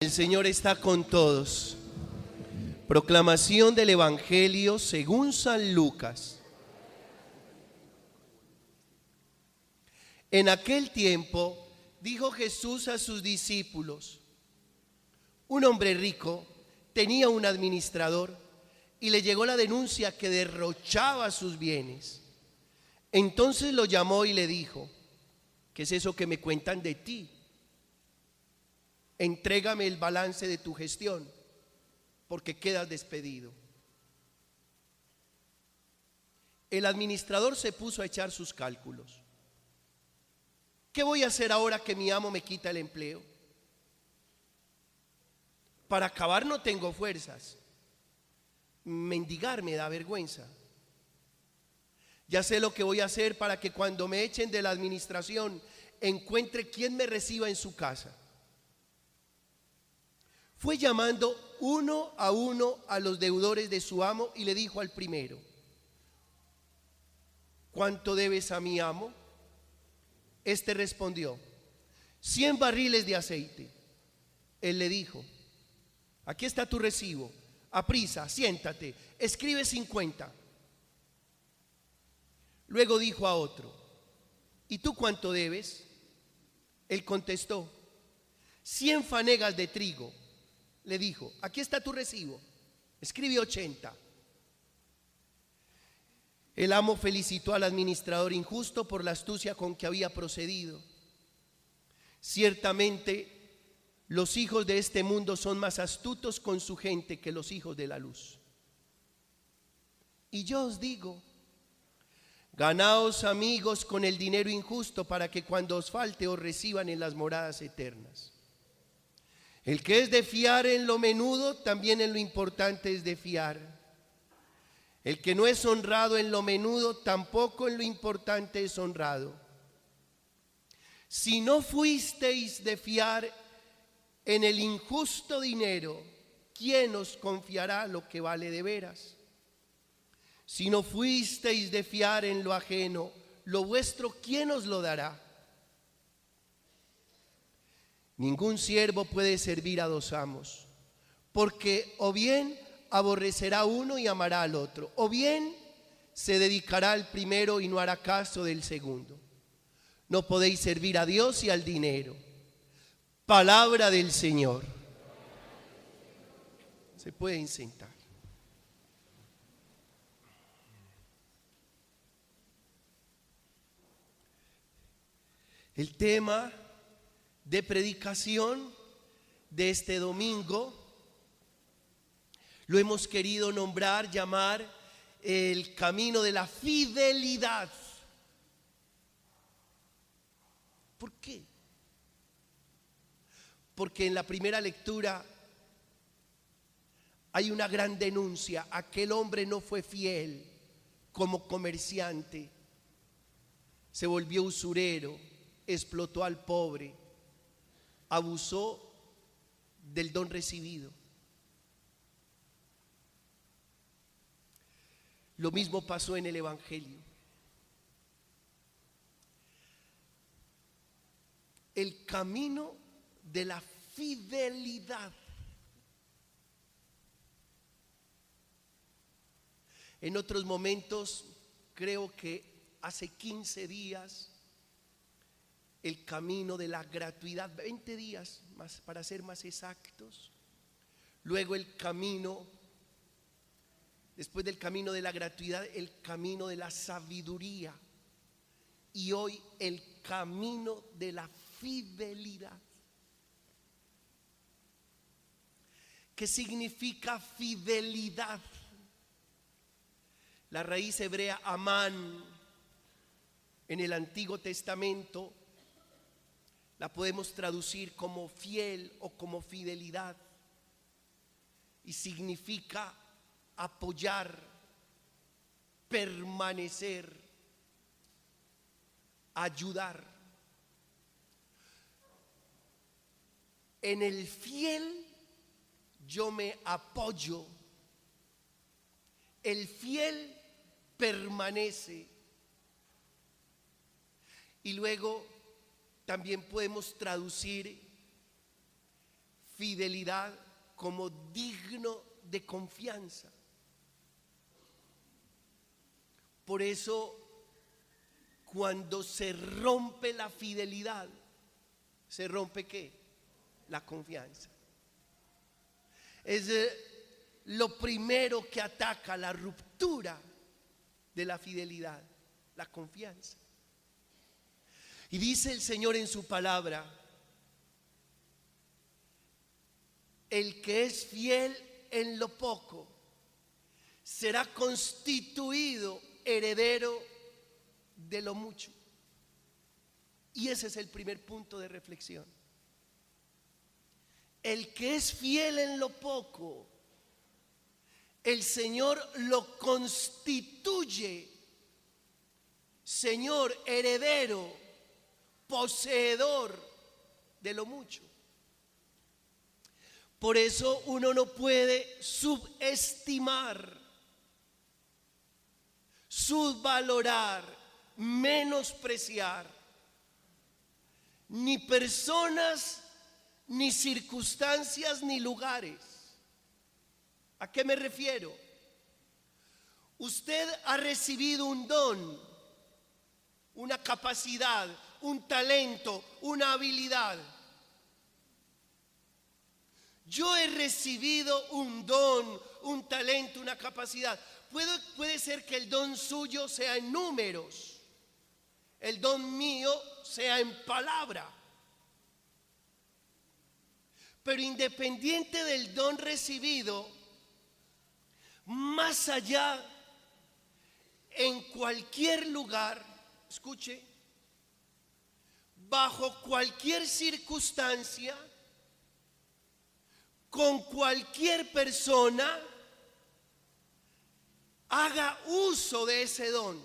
El Señor está con todos. Proclamación del Evangelio según San Lucas. En aquel tiempo dijo Jesús a sus discípulos: un hombre rico tenía un administrador y le llegó la denuncia que derrochaba sus bienes. Entonces lo llamó y le dijo: ¿qué es eso que me cuentan de ti? Entrégame el balance de tu gestión, porque quedas despedido. El administrador se puso a echar sus cálculos. ¿Qué voy a hacer ahora que mi amo me quita el empleo? Para acabar no tengo fuerzas. Mendigar me da vergüenza. Ya sé lo que voy a hacer para que cuando me echen de la administración encuentre quien me reciba en su casa. Fue llamando uno a los deudores de su amo y le dijo al primero: ¿cuánto debes a mi amo? Este respondió: 100 barriles de aceite. Él le dijo: aquí está tu recibo, aprisa, siéntate, escribe 50. Luego dijo a otro: ¿y tú cuánto debes? Él contestó: 100 fanegas de trigo. Le dijo: aquí está tu recibo, escribe 80. El amo felicitó al administrador injusto por la astucia con que había procedido. Ciertamente, los hijos de este mundo son más astutos con su gente que los hijos de la luz. Y yo os digo: ganaos amigos con el dinero injusto, para que cuando os falte os reciban en las moradas eternas. El que es de fiar en lo menudo, también en lo importante es de fiar. El que no es honrado en lo menudo, tampoco en lo importante es honrado. Si no fuisteis de fiar en el injusto dinero, ¿quién os confiará lo que vale de veras? Si no fuisteis de fiar en lo ajeno, lo vuestro, ¿quién os lo dará? Ningún siervo puede servir a dos amos, porque o bien aborrecerá uno y amará al otro, o bien se dedicará al primero y no hará caso del segundo. No podéis servir a Dios y al dinero. Palabra del Señor. Se pueden sentar. El tema de predicación de este domingo lo hemos querido llamar el camino de la fidelidad. ¿Por qué? Porque en la primera lectura hay una gran denuncia. Aquel hombre no fue fiel como comerciante, se volvió usurero, explotó al pobre, abusó del don recibido. Lo mismo pasó en el Evangelio. El camino de la fidelidad. En otros momentos, creo que hace 15 días, el camino de la gratuidad, 20 días más para ser más exactos. Luego el camino, después del camino de la gratuidad, el camino de la sabiduría. Y hoy el camino de la fidelidad. ¿Qué significa fidelidad? La raíz hebrea amán en el Antiguo Testamento la podemos traducir como fiel o como fidelidad, y significa apoyar, permanecer, ayudar. En el fiel yo me apoyo, el fiel permanece. Y luego también podemos traducir fidelidad como digno de confianza. Por eso, cuando se rompe la fidelidad, ¿se rompe qué? La confianza. Es lo primero que ataca la ruptura de la fidelidad, la confianza. Y dice el Señor en su palabra: el que es fiel en lo poco será constituido heredero de lo mucho. Y ese es el primer punto de reflexión. El que es fiel en lo poco, el Señor lo constituye Señor, heredero, poseedor de lo mucho. Por eso uno no puede subestimar, subvalorar, menospreciar ni personas, ni circunstancias, ni lugares. ¿A qué me refiero? Usted ha recibido un don, una capacidad, un talento, una habilidad. Yo he recibido un don, un talento, una capacidad. Puede ser que el don suyo sea en números, el don mío sea en palabra. Pero independiente del don recibido, más allá, en cualquier lugar, escuche, bajo cualquier circunstancia, con cualquier persona, haga uso de ese don.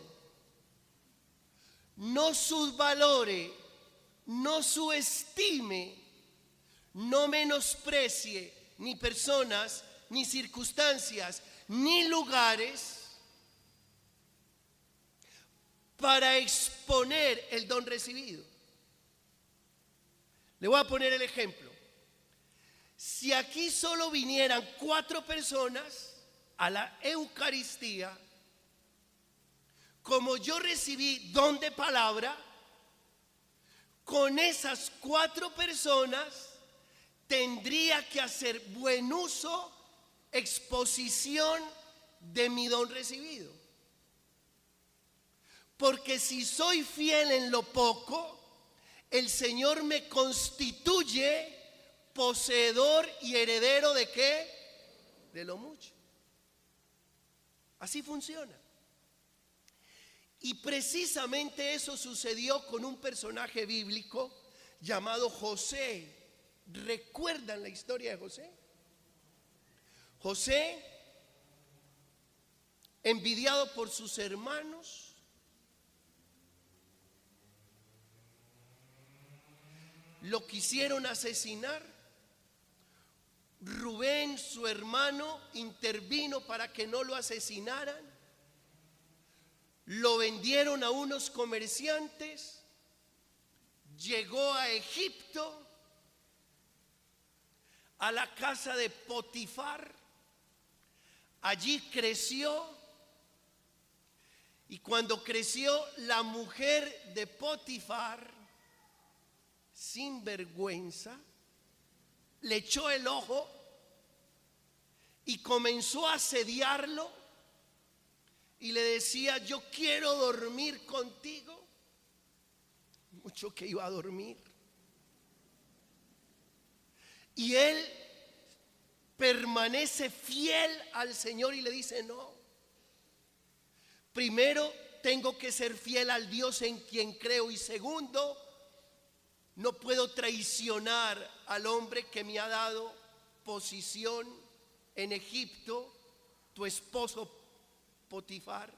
No subvalore, no subestime, no menosprecie ni personas, ni circunstancias, ni lugares para exponer el don recibido. Le voy a poner el ejemplo. Si aquí solo vinieran 4 personas a la Eucaristía, como yo recibí don de palabra, con esas 4 personas tendría que hacer buen uso, exposición de mi don recibido. Porque si soy fiel en lo poco, el Señor me constituye poseedor y heredero ¿de qué? De lo mucho. Así funciona. Y precisamente eso sucedió con un personaje bíblico llamado José. ¿Recuerdan la historia de José? José, envidiado por sus hermanos, lo quisieron asesinar. Rubén, su hermano, intervino para que no lo asesinaran. Lo vendieron a unos comerciantes. Llegó a Egipto, a la casa de Potifar. Allí creció. Y cuando creció, la mujer de Potifar, sin vergüenza, le echó el ojo y comenzó a asediarlo y le decía: yo quiero dormir contigo. Mucho que iba a dormir. Y él permanece fiel al Señor y le dice: no, primero tengo que ser fiel al Dios en quien creo, y segundo, no puedo traicionar al hombre que me ha dado posición en Egipto, tu esposo Potifar.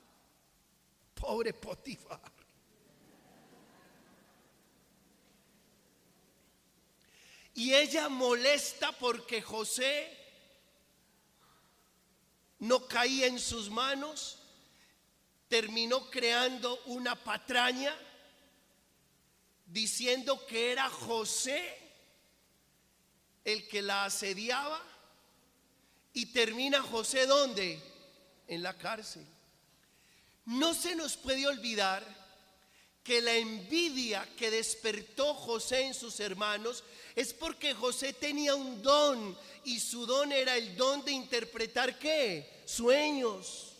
Pobre Potifar. Y ella molesta porque José no caía en sus manos, terminó creando una patraña diciendo que era José el que la asediaba, y termina José ¿dónde? En la cárcel. No se nos puede olvidar que la envidia que despertó José en sus hermanos es porque José tenía un don, y su don era el don de interpretar ¿qué? Sueños.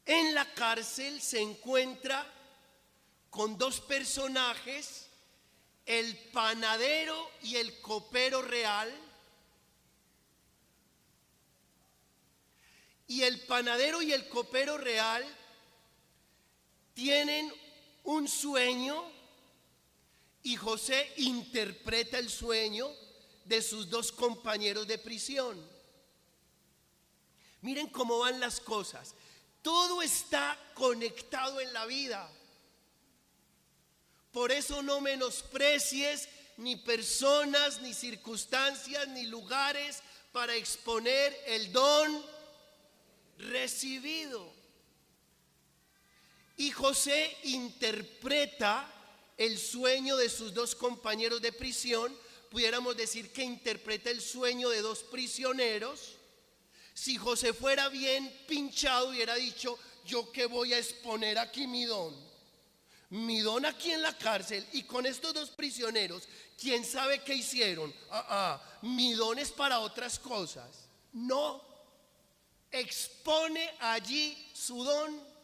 En la cárcel se encuentra con dos personajes, el panadero y el copero real. Y el panadero y el copero real tienen un sueño, y José interpreta el sueño de sus dos compañeros de prisión. Miren cómo van las cosas. Todo está conectado en la vida. Por eso no menosprecies ni personas, ni circunstancias, ni lugares para exponer el don recibido. Y José interpreta el sueño de sus dos compañeros de prisión. Pudiéramos decir que interpreta el sueño de dos prisioneros. Si José fuera bien pinchado, hubiera dicho: yo que voy a exponer aquí mi don aquí en la cárcel, y con estos dos prisioneros, quién sabe qué hicieron. Mi don es para otras cosas. No, expone allí su don.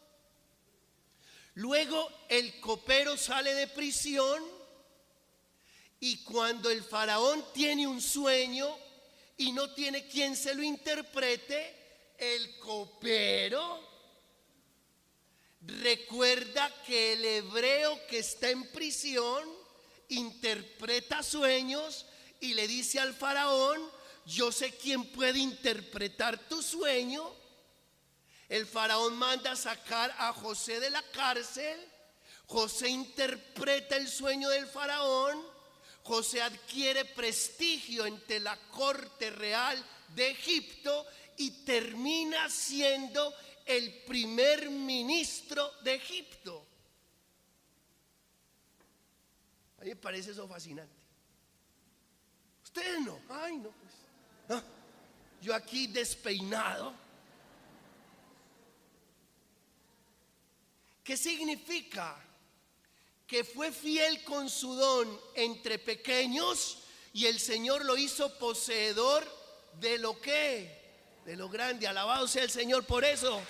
Luego el copero sale de prisión, y cuando el faraón tiene un sueño y no tiene quien se lo interprete, el copero recuerda que el hebreo que está en prisión interpreta sueños y le dice al faraón: yo sé quién puede interpretar tu sueño. El faraón manda a sacar a José de la cárcel. José interpreta el sueño del faraón. José adquiere prestigio ante la corte real de Egipto y termina siendo el primer ministro de Egipto. A mí me parece eso fascinante. Ustedes no. Ay, no, pues, no. Yo aquí despeinado. ¿Qué significa? Que fue fiel con su don entre pequeños, y el Señor lo hizo poseedor de lo que, de lo grande. Alabado sea el Señor por eso.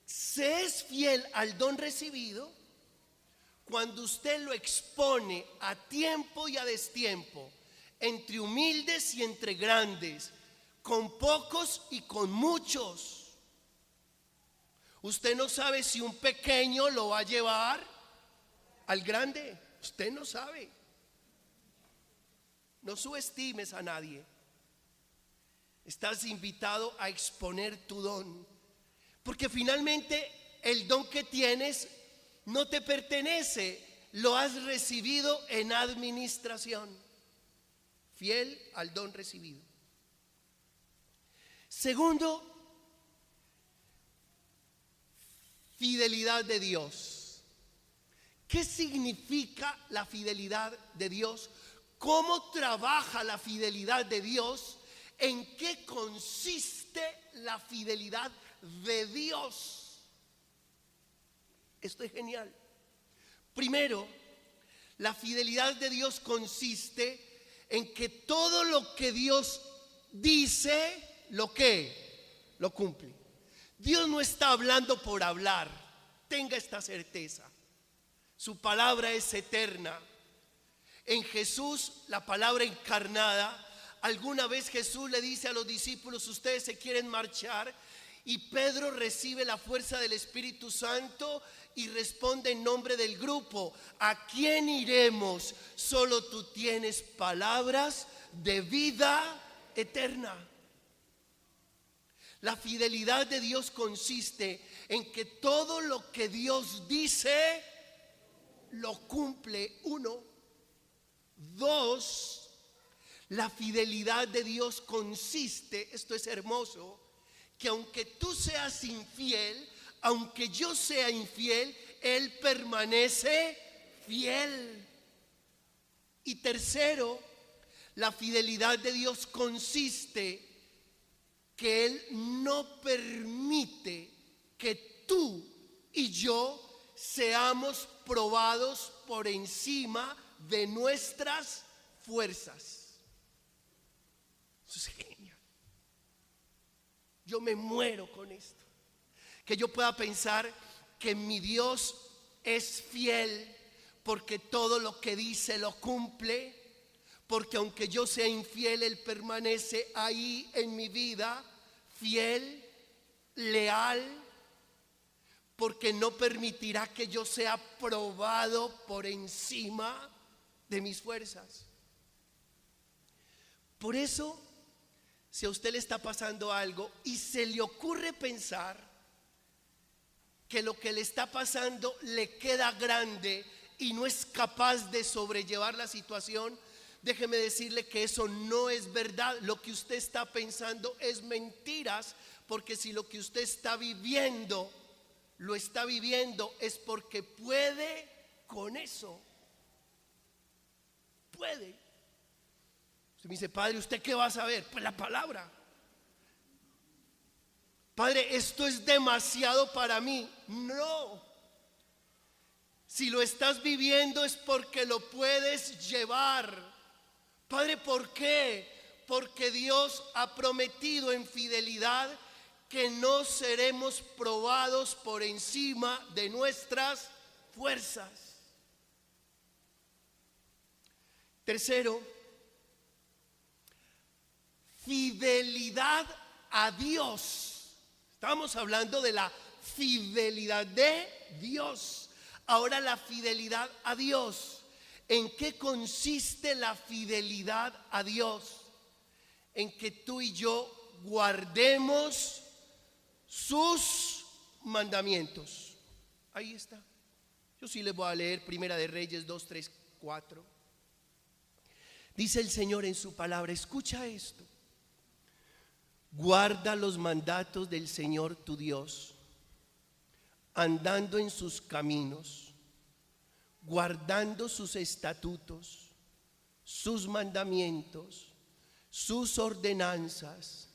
Se es fiel al don recibido cuando usted lo expone a tiempo y a destiempo, entre humildes y entre grandes, con pocos y con muchos. Usted no sabe si un pequeño lo va a llevar al grande. Usted no sabe. No subestimes a nadie. Estás invitado a exponer tu don, porque finalmente el don que tienes no te pertenece, lo has recibido en administración. Fiel al don recibido. Segundo, fidelidad de Dios. ¿Qué significa la fidelidad de Dios? ¿Cómo trabaja la fidelidad de Dios? ¿En qué consiste la fidelidad de Dios? Esto es genial. Primero, la fidelidad de Dios consiste en que todo lo que Dios dice, lo cumple. Dios no está hablando por hablar. Tenga esta certeza. Su palabra es eterna. En Jesús, la palabra encarnada, alguna vez Jesús le dice a los discípulos: ustedes se quieren marchar, y Pedro recibe la fuerza del Espíritu Santo y responde en nombre del grupo: ¿a quién iremos? Solo tú tienes palabras de vida eterna. La fidelidad de Dios consiste en que todo lo que Dios dice lo cumple. Uno. Dos, la fidelidad de Dios consiste, esto es hermoso, que aunque tú seas infiel, aunque yo sea infiel, Él permanece fiel. Y tercero, la fidelidad de Dios consiste que Él no permite que tú y yo seamos probados por encima de nuestras fuerzas. Eso es genial. Yo me muero con esto. Que yo pueda pensar que mi Dios es fiel porque todo lo que dice lo cumple, porque aunque yo sea infiel, Él permanece ahí en mi vida, fiel, leal, porque no permitirá que yo sea probado por encima de mis fuerzas. Por eso, si a usted le está pasando algo y se le ocurre pensar que lo que le está pasando le queda grande y no es capaz de sobrellevar la situación, déjeme decirle que eso no es verdad. Lo que usted está pensando es mentiras, porque si lo que usted está viviendo, lo está viviendo es porque puede con eso. Puede. Usted me dice, padre, ¿usted qué va a saber? Pues la palabra. Padre, esto es demasiado para mí. No. Si lo estás viviendo es porque lo puedes llevar. Padre, ¿por qué? Porque Dios ha prometido en fidelidad que no seremos probados por encima de nuestras fuerzas. Tercero, fidelidad a Dios. Estamos hablando de la fidelidad de Dios. Ahora la fidelidad a Dios. ¿En qué consiste la fidelidad a Dios? En que tú y yo guardemos sus mandamientos. Ahí está. Yo sí les voy a leer Primera de Reyes 2, 3, 4. Dice el Señor en su palabra, escucha esto. Guarda los mandatos del Señor tu Dios, andando en sus caminos, guardando sus estatutos, sus mandamientos, sus ordenanzas,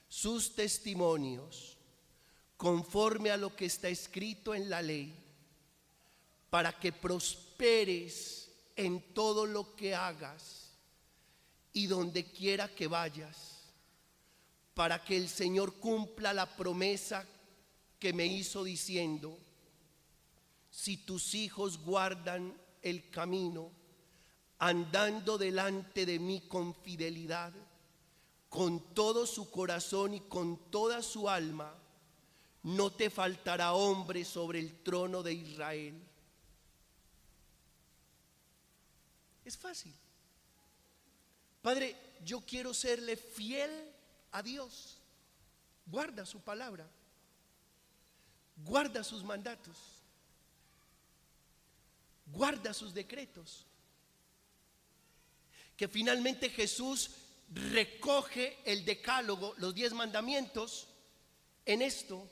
sus testimonios, conforme a lo que está escrito en la ley, para que prosperes en todo lo que hagas y donde quiera que vayas, para que el Señor cumpla la promesa que me hizo diciendo, si tus hijos guardan el camino, andando delante de mí con fidelidad, con todo su corazón y con toda su alma, no te faltará hombre sobre el trono de Israel. Es fácil. Padre, yo quiero serle fiel a Dios. Guarda su palabra. Guarda sus mandatos. Guarda sus decretos. Que finalmente Jesús recoge el decálogo, los 10 mandamientos, en esto: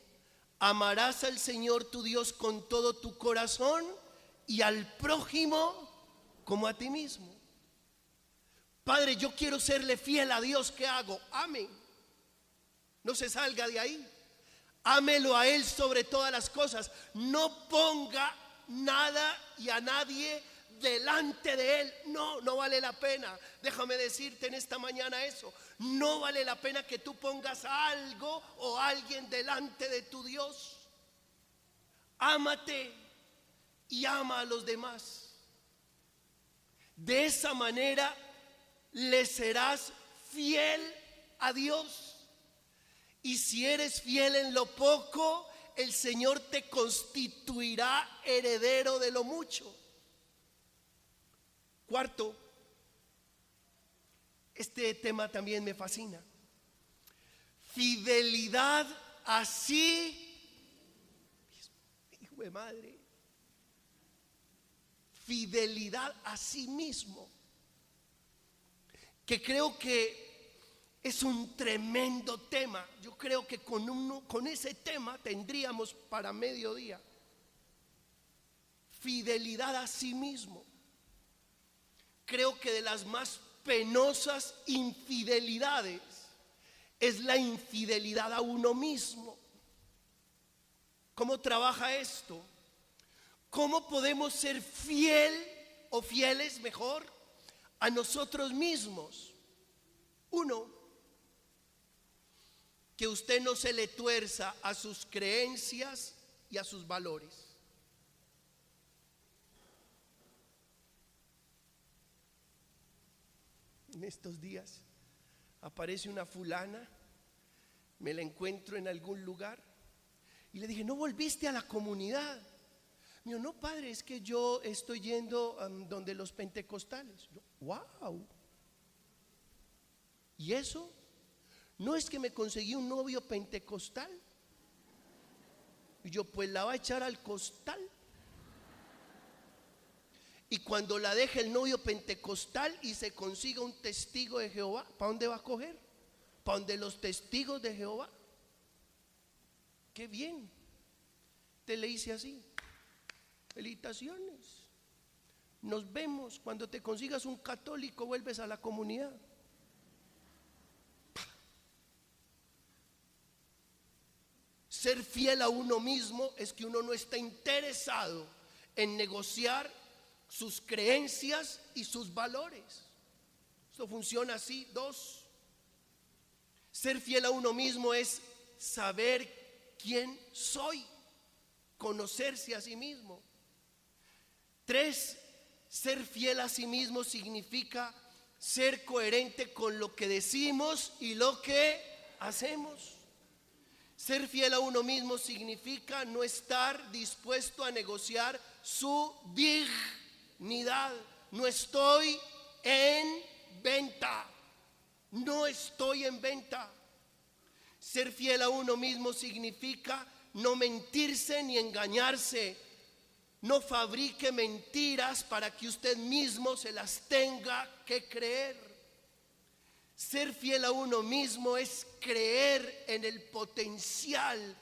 amarás al Señor tu Dios con todo tu corazón y al prójimo como a ti mismo. Padre, yo quiero serle fiel a Dios. ¿Qué hago? Ame. No se salga de ahí. Ámelo a Él sobre todas las cosas. No ponga nada y a nadie delante de Él. No vale la pena. Déjame decirte en esta mañana eso. No vale la pena que tú pongas algo o alguien delante de tu Dios. Ámate y ama a los demás. De esa manera le serás fiel a Dios. Y si eres fiel en lo poco, el Señor te constituirá heredero de lo mucho. Cuarto, este tema también me fascina. Fidelidad así, hijo de madre, fidelidad a sí mismo. Que creo que Es un tremendo tema. Yo creo que con ese tema tendríamos para mediodía. Fidelidad a sí mismo. Creo que de las más penosas infidelidades es la infidelidad a uno mismo. ¿Cómo trabaja esto? ¿Cómo podemos ser fieles mejor, a nosotros mismos? Uno, que usted no se le tuerza a sus creencias y a sus valores. En estos días aparece una fulana, me la encuentro en algún lugar y le dije, ¿no volviste a la comunidad? Me dijo, no, padre, es que yo estoy yendo donde los pentecostales. Yo, wow. ¿Y eso? ¿No es que me conseguí un novio pentecostal? Y yo, pues la va a echar al costal. Y cuando la deje el novio pentecostal y se consiga un testigo de Jehová, ¿para dónde va a coger? ¿Para donde los testigos de Jehová? Qué bien. Te le hice así. Felicitaciones. Nos vemos. Cuando te consigas un católico, vuelves a la comunidad. Ser fiel a uno mismo es que uno no está interesado en negociar sus creencias y sus valores. Esto funciona así. Dos, ser fiel a uno mismo es saber quién soy, conocerse a sí mismo. Tres, ser fiel a sí mismo significa ser coherente con lo que decimos y lo que hacemos. Ser fiel a uno mismo significa no estar dispuesto a negociar su dignidad. No estoy en venta. No estoy en venta. Ser fiel a uno mismo significa no mentirse ni engañarse. No fabrique mentiras para que usted mismo se las tenga que creer. Ser fiel a uno mismo es creer en el potencial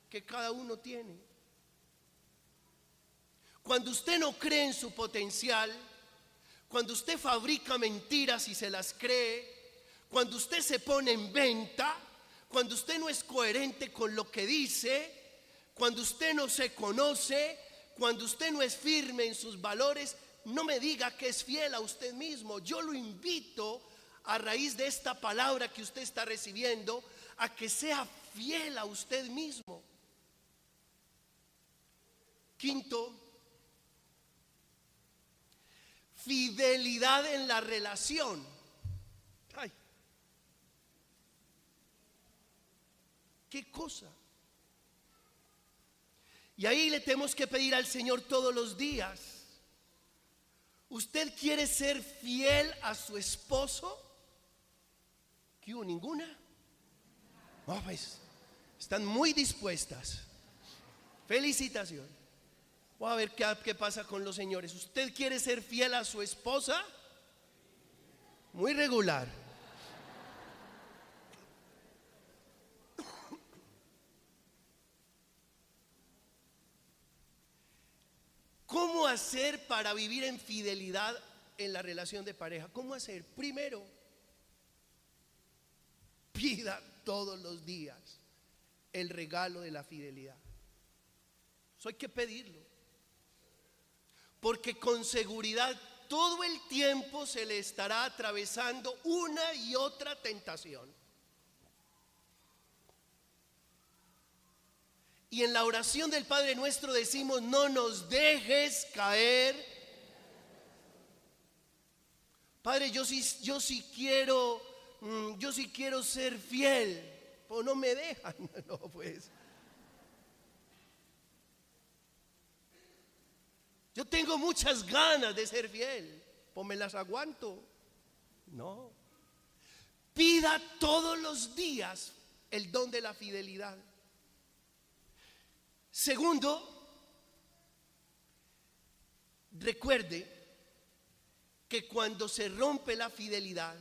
que cada uno tiene. Cuando usted no cree en su potencial, cuando usted fabrica mentiras y se las cree, cuando usted se pone en venta, cuando usted no es coherente con lo que dice, cuando usted no se conoce, cuando usted no es firme en sus valores, no me diga que es fiel a usted mismo. Yo lo invito, a raíz de esta palabra que usted está recibiendo, a que sea fiel a usted mismo. Quinto, fidelidad en la relación. Ay, qué cosa. Y ahí le tenemos que pedir al Señor todos los días. ¿Usted quiere ser fiel a su esposo? ¿Qué hubo? ¿Ninguna? No, pues están muy dispuestas. Felicitaciones. Voy a ver qué pasa con los señores. ¿Usted quiere ser fiel a su esposa? Muy regular. ¿Cómo hacer para vivir en fidelidad en la relación de pareja? ¿Cómo hacer? Primero, pida todos los días el regalo de la fidelidad. Eso hay que pedirlo. Porque con seguridad todo el tiempo se le estará atravesando una y otra tentación. Y en la oración del Padre Nuestro decimos, no nos dejes caer. Padre, yo sí quiero ser fiel, pero no me dejan. No, pues. Yo tengo muchas ganas de ser fiel, pues me las aguanto. No. Pida todos los días el don de la fidelidad. Segundo, recuerde que cuando se rompe la fidelidad,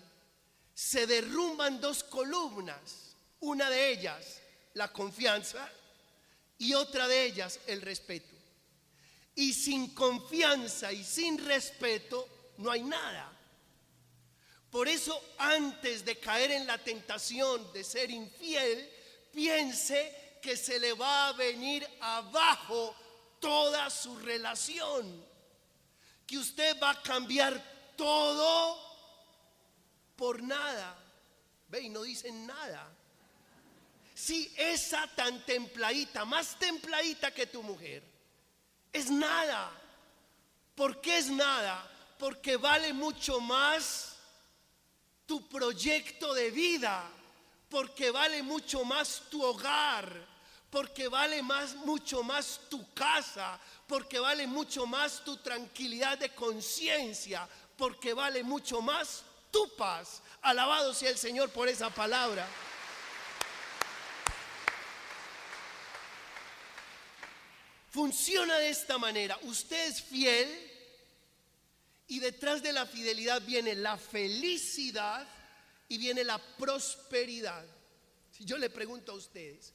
se derrumban dos columnas, una de ellas la confianza y otra de ellas el respeto. Y sin confianza y sin respeto no hay nada. Por eso, antes de caer en la tentación de ser infiel, piense que se le va a venir abajo toda su relación, que usted va a cambiar todo por nada. Ve, y no dicen nada. Si esa tan templadita, más templadita que tu mujer, es nada. ¿Por qué es nada? Porque vale mucho más tu proyecto de vida, porque vale mucho más tu hogar, porque vale mucho más tu casa, porque vale mucho más tu tranquilidad de conciencia, porque vale mucho más tu paz. Alabado sea el Señor por esa palabra. Funciona de esta manera: usted es fiel y detrás de la fidelidad viene la felicidad y viene la prosperidad. Si yo le pregunto a ustedes,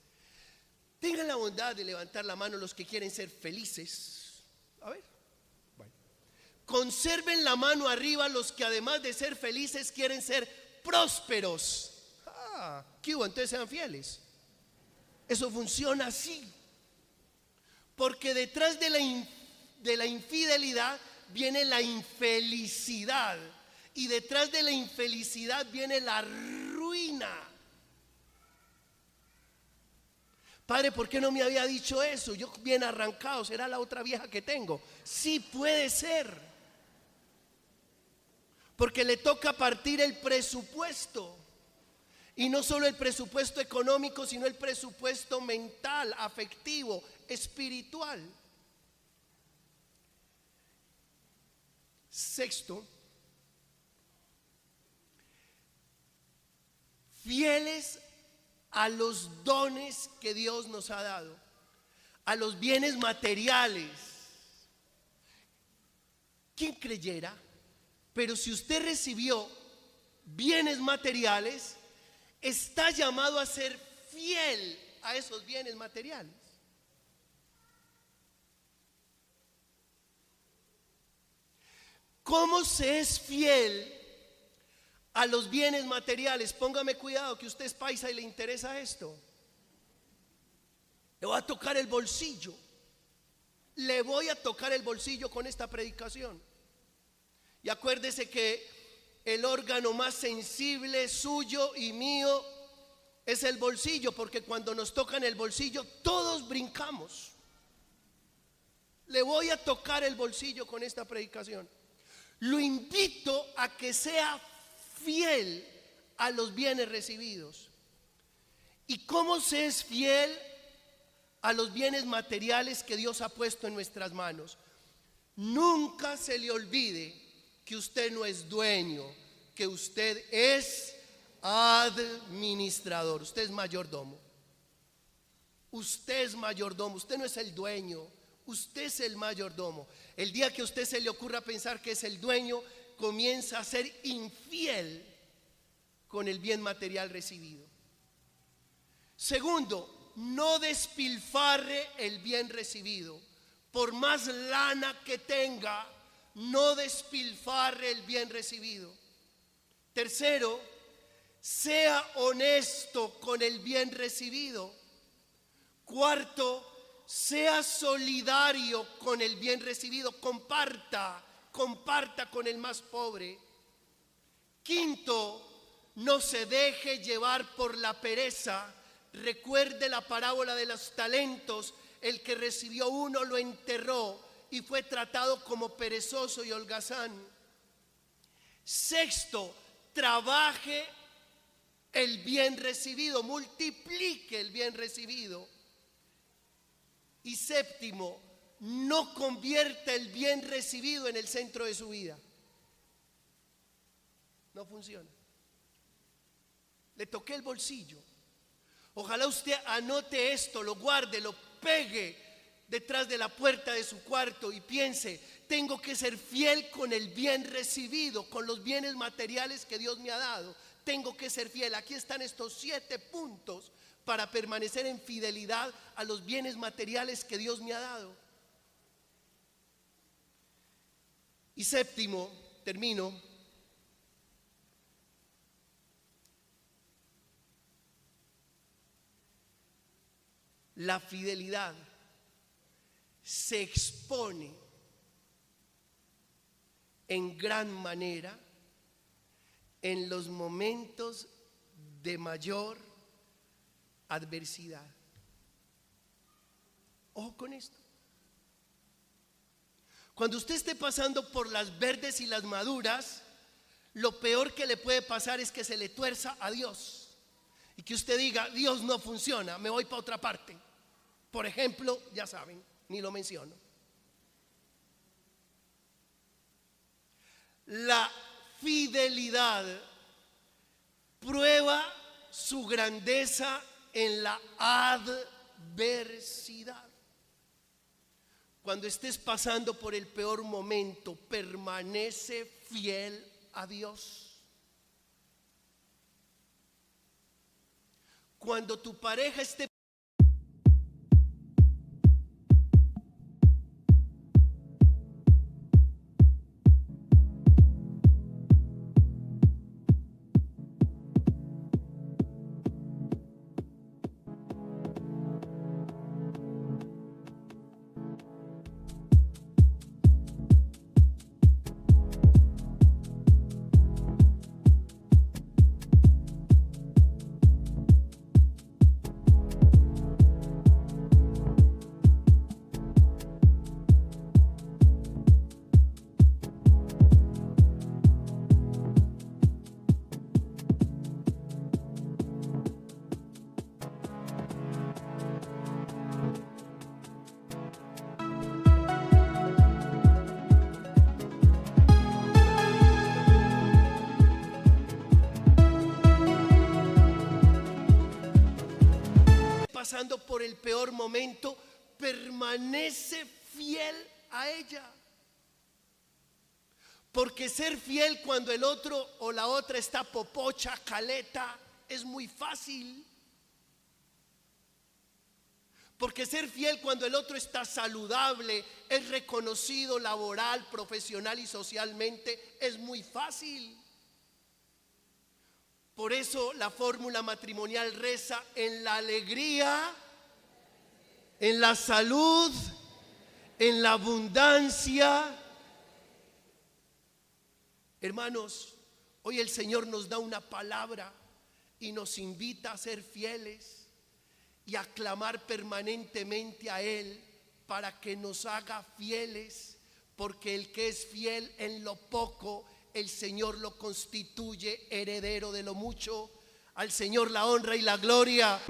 tengan la bondad de levantar la mano los que quieren ser felices. A ver, bueno. Conserven la mano arriba los que además de ser felices quieren ser prósperos. ¿Qué hubo? Entonces sean fieles. Eso funciona así. Porque detrás de la infidelidad viene la infelicidad, y detrás de la infelicidad viene la ruina. Padre, ¿por qué no me había dicho eso? Yo bien arrancado, será la otra vieja que tengo. Sí, puede ser, porque le toca partir el presupuesto, y no solo el presupuesto económico, sino el presupuesto mental, afectivo, espiritual. Sexto, fieles a los dones que Dios nos ha dado, a los bienes materiales. ¿Quién creyera? Pero si usted recibió bienes materiales, está llamado a ser fiel a esos bienes materiales. ¿Cómo se es fiel a los bienes materiales? Póngame cuidado que usted es paisa y le interesa esto. Le voy a tocar el bolsillo. Le voy a tocar el bolsillo con esta predicación. Y acuérdese que el órgano más sensible suyo y mío es el bolsillo, porque cuando nos tocan el bolsillo todos brincamos. Le voy a tocar el bolsillo con esta predicación. Lo invito a que sea fiel a los bienes recibidos. ¿Y cómo se es fiel a los bienes materiales que Dios ha puesto en nuestras manos? Nunca se le olvide que usted no es dueño, que usted es administrador. Usted es mayordomo. Usted es mayordomo, usted no es el dueño. Usted es el mayordomo. El día que a usted se le ocurra pensar que es el dueño, comienza a ser infiel con el bien material recibido. Segundo, no despilfarre el bien recibido. Por más lana que tenga, no despilfarre el bien recibido. Tercero, sea honesto con el bien recibido. Cuarto, sea solidario con el bien recibido, comparta con el más pobre. Quinto, no se deje llevar por la pereza. Recuerde la parábola de los talentos: el que recibió uno lo enterró y fue tratado como perezoso y holgazán. Sexto, trabaje el bien recibido, multiplique el bien recibido. Y séptimo, no convierta el bien recibido en el centro de su vida. No funciona. Le toqué el bolsillo. Ojalá usted anote esto, lo guarde, lo pegue detrás de la puerta de su cuarto y piense: tengo que ser fiel con el bien recibido, con los bienes materiales que Dios me ha dado. tengo que ser fiel. Aquí están estos 7 puntos para permanecer en fidelidad a los bienes materiales que Dios me ha dado. Y séptimo, termino. La fidelidad se expone en gran manera en los momentos de mayor adversidad. Ojo con esto. Cuando usted esté pasando por las verdes y las maduras, lo peor que le puede pasar es que se le tuerza a Dios y que usted diga: Dios no funciona, me voy para otra parte. Por ejemplo, ya saben, ni lo menciono. La fidelidad prueba su grandeza en la adversidad. Cuando estés pasando por el peor momento, permanece fiel a Dios. Cuando tu pareja esté pasando por el peor momento, permanece fiel a ella. Porque ser fiel cuando el otro o la otra está popocha, caleta, es muy fácil. Porque ser fiel cuando el otro está saludable, es reconocido laboral, profesional y socialmente, es muy fácil. Por eso la fórmula matrimonial reza: en la alegría, en la salud, en la abundancia. Hermanos, hoy el Señor nos da una palabra y nos invita a ser fieles y a clamar permanentemente a Él para que nos haga fieles, porque el que es fiel en lo poco, el Señor lo constituye heredero de lo mucho. Al Señor la honra y la gloria.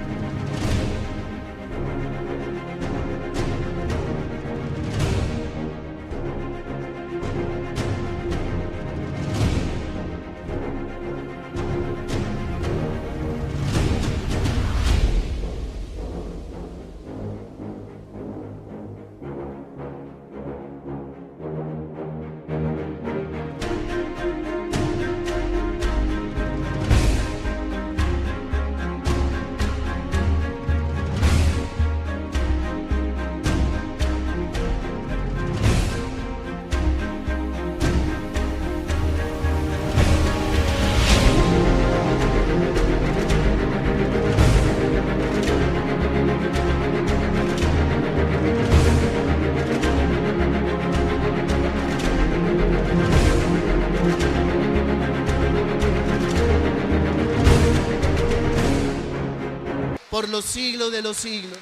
Por los siglos de los siglos.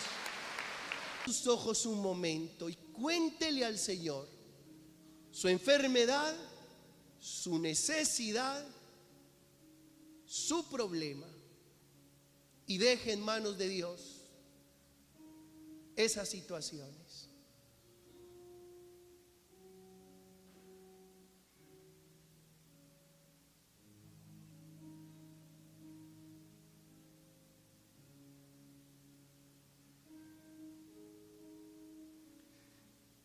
Sus ojos un momento y cuéntele al Señor su enfermedad, su necesidad, su problema, y deje en manos de Dios esas situaciones.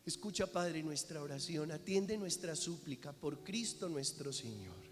Escucha, Padre, nuestra oración, atiende nuestra súplica por Cristo nuestro Señor.